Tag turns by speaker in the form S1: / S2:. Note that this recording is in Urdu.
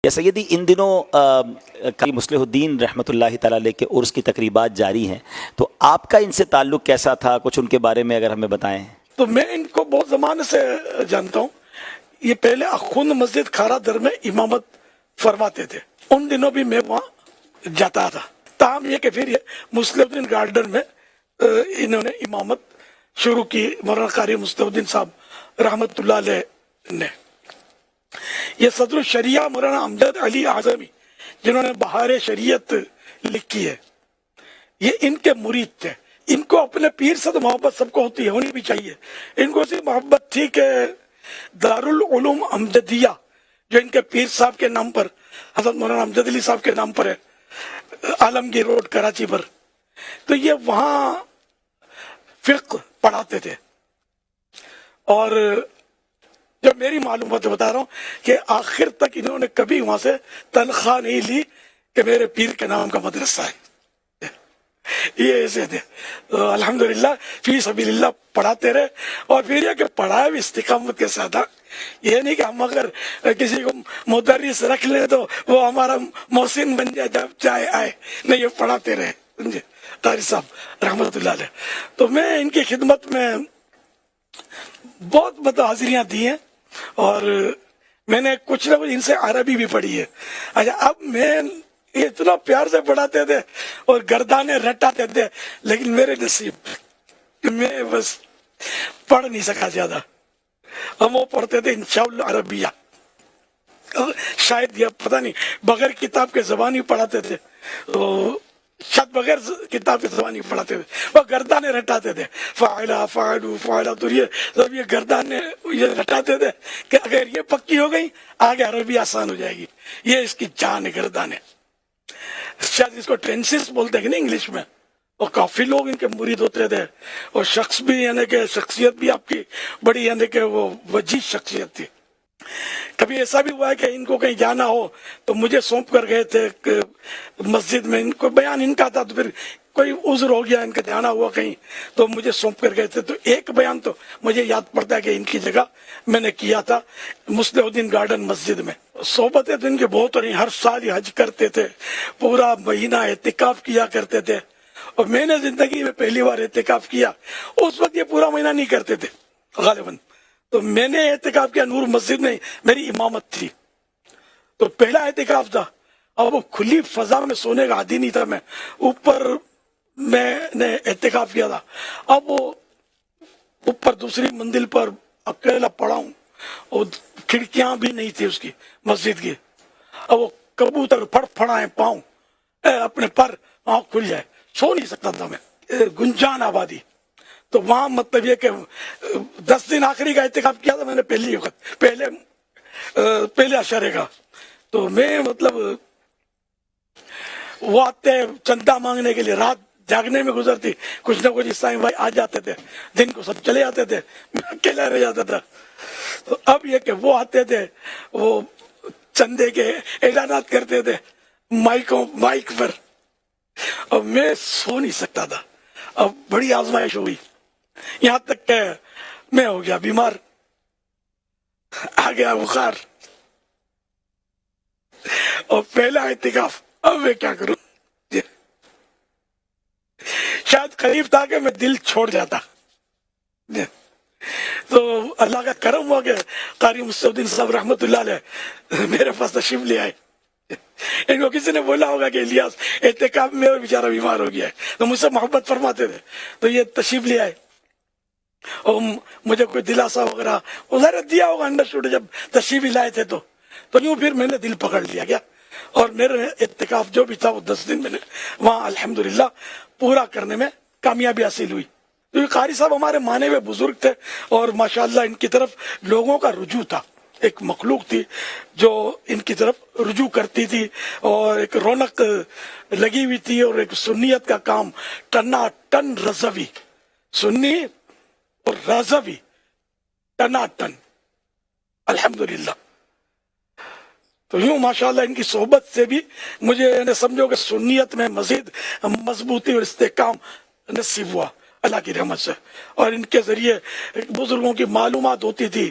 S1: یا سیدی ان دنوں قاری مصلح الدین رحمۃ اللہ تعالی علیہ کے عرس کی تقریبات جاری ہیں، تو آپ کا ان سے تعلق کیسا تھا؟ کچھ ان کے بارے میں اگر ہمیں بتائیں۔
S2: تو میں ان کو بہت زمانے سے جانتا ہوں۔ یہ پہلے اخوند مسجد کھارا در میں امامت فرماتے تھے، ان دنوں بھی میں وہاں جاتا تھا۔ تاہم یہ کہ پھر یہ مصلح الدین گارڈن میں انہوں نے امامت شروع کی، مولانا قاری مصلح الدین صاحب رحمۃ اللہ علیہ نے۔ یہ صدر الشریعہ مولانا امجد علی اعظمی جنہوں نے بہار شریعت لکھی ہے، یہ ان کے مرید تھے۔ ان کو اپنے پیر سے تو محبت سب کو ہوتی ہے، ہونی بھی چاہیے۔ ان کو اسی محبت تھی کہ دارالعلوم امجدیہ جو ان کے پیر صاحب کے نام پر، حضرت مولانا امجد علی صاحب کے نام پر ہے، عالمگیر روڈ کراچی پر، تو یہ وہاں فقہ پڑھاتے تھے۔ اور جو میری معلومات بتا رہا ہوں کہ آخر تک انہوں نے کبھی وہاں سے تنخواہ نہیں لی کہ میرے پیر کے نام کا مدرسہ ہے، یہ ایسے تھے۔ الحمدللہ فی سبیل اللہ پڑھاتے رہے، اور پھر یہ کہ پڑھایا بھی استقامت کے ساتھ۔ یہ نہیں کہ ہم اگر کسی کو مدرس رکھ لیں تو وہ ہمارا محسن بن جائے جب چاہے آئے، نہیں، یہ پڑھاتے رہے سمجھے قاری صاحب رحمۃ اللہ علیہ۔ تو میں ان کی خدمت میں بہت حاضریاں دی ہیں، اور میں نے کچھ نہ کچھ ان سے عربی بھی پڑھی ہے۔ اچھا، اب میں یہ اتنا پیار سے پڑھاتے تھے اور گردانے رٹاتے تھے، لیکن میرے نصیب میں بس پڑھ نہیں سکا زیادہ۔ ہم وہ پڑھتے تھے انشاءاللہ عربیہ، شاید یہ پتہ نہیں بغیر کتاب کے زبانی پڑھاتے تھے، شاید بغیر کتاب کے زبانی پڑھاتے تھے، وہ گردانے رٹاتے تھے، فاعلہ فاعلو فاعلہ، تو یہ سب یہ گردانے یہ رٹاتے تھے کہ اگر یہ پکی ہو گئی آگے عربی آسان ہو جائے گی۔ یہ اس کی جان ہے گردانے، شاید اس کو ٹینسز بولتے ہیں نا انگلش میں۔ اور کافی لوگ ان کے مرید ہوتے تھے، اور شخص بھی یعنی کہ شخصیت بھی آپ کی بڑی یعنی کہ وہ وجیح شخصیت تھی۔ کبھی ایسا بھی ہوا ہے کہ ان کو کہیں جانا ہو تو مجھے سونپ کر گئے تھے مسجد میں، ان کو بیان ان کا تھا، تو پھر کوئی عذر ہو گیا، ان کا جانا ہوا کہیں تو مجھے سونپ کر گئے تھے۔ تو ایک بیان تو مجھے یاد پڑتا ہے کہ ان کی جگہ میں نے کیا تھا مصلح الدین گارڈن مسجد میں۔ صحبتیں تو ان کے بہت، اور ہر سال حج کرتے تھے، پورا مہینہ اعتکاف کیا کرتے تھے۔ اور میں نے زندگی میں پہلی بار اعتکاف کیا، اس وقت یہ پورا مہینہ نہیں کرتے تھے غالباً، تو میں نے اعتکاف کیا نور مسجد میں، میری امامت تھی، تو پہلا اعتکاف تھا۔ اب وہ کھلی فضا میں سونے کا عادی نہیں تھا، میں اوپر میں نے اعتکاف کیا تھا۔ اب وہ اوپر دوسری منزل پر اکیلا پڑا ہوں، اور کھڑکیاں بھی نہیں تھی اس کی مسجد کی۔ اب وہ کبوتر پھڑ پھڑائیں پاؤں، اپنے پر آنکھ کھل جائے، سو نہیں سکتا تھا میں۔ گنجان آبادی، تو وہاں مطلب یہ کہ 10 دن آخری کا اعتکاف کیا تھا میں نے پہلی وقت، پہلے اشارے کا۔ تو میں مطلب وہ آتے چندہ مانگنے کے لیے، رات جاگنے میں گزرتی، کچھ نہ کچھ عیسائی بھائی آ جاتے تھے، دن کو سب چلے جاتے تھے، میں اکیلا رہ جاتا تھا۔ تو اب یہ کہ وہ آتے تھے، وہ چندے کے اعلانات کرتے تھے مائک پر، اور میں سو نہیں سکتا تھا۔ اب بڑی آزمائش ہوئی، یہاں تک کہ میں ہو گیا بیمار، آ گیا بخار، اور پہلا اعتکاف، اب میں کیا کروں؟ شاید قریب تھا کہ میں دل چھوڑ جاتا، تو اللہ کا کرم ہوا کہ قاری مصلح الدین صاحب رحمۃ اللہ علیہ میرے پاس تشریف لے آئے۔ ان کو کسی نے بولا ہوگا کہ الیاس اعتکاف میں بیچارہ بیمار ہو گیا ہے، تو مجھ سے محبت فرماتے تھے، تو یہ تشریف لے آئے، اور مجھے کوئی دلاسا وغیرہ ادھر دیا ہوگا انڈرسٹوڈ، جب تشریف لائے تھے تو یوں پھر میں نے دل پکڑ لیا گیا، اور میرے اعتکاف جو بھی تھا وہ 10 دن میں نے وہاں الحمدللہ پورا کرنے میں کامیابی حاصل ہوئی۔ تو یہ قاری صاحب ہمارے مانے ہوئے بزرگ تھے، اور ماشاءاللہ ان کی طرف لوگوں کا رجوع تھا، ایک مخلوق تھی جو ان کی طرف رجوع کرتی تھی، اور ایک رونق لگی ہوئی تھی، اور ایک سنیت کا کام ٹنا ٹن رضوی، سنی اور رضوی ٹنا ٹن الحمدللہ۔ تو یوں ماشاءاللہ ان کی صحبت سے بھی مجھے سمجھو کہ سنیت میں مزید مضبوطی اور استحکام نصیب ہوا اللہ کی رحمت سے، اور ان کے ذریعے بزرگوں کی معلومات ہوتی تھی،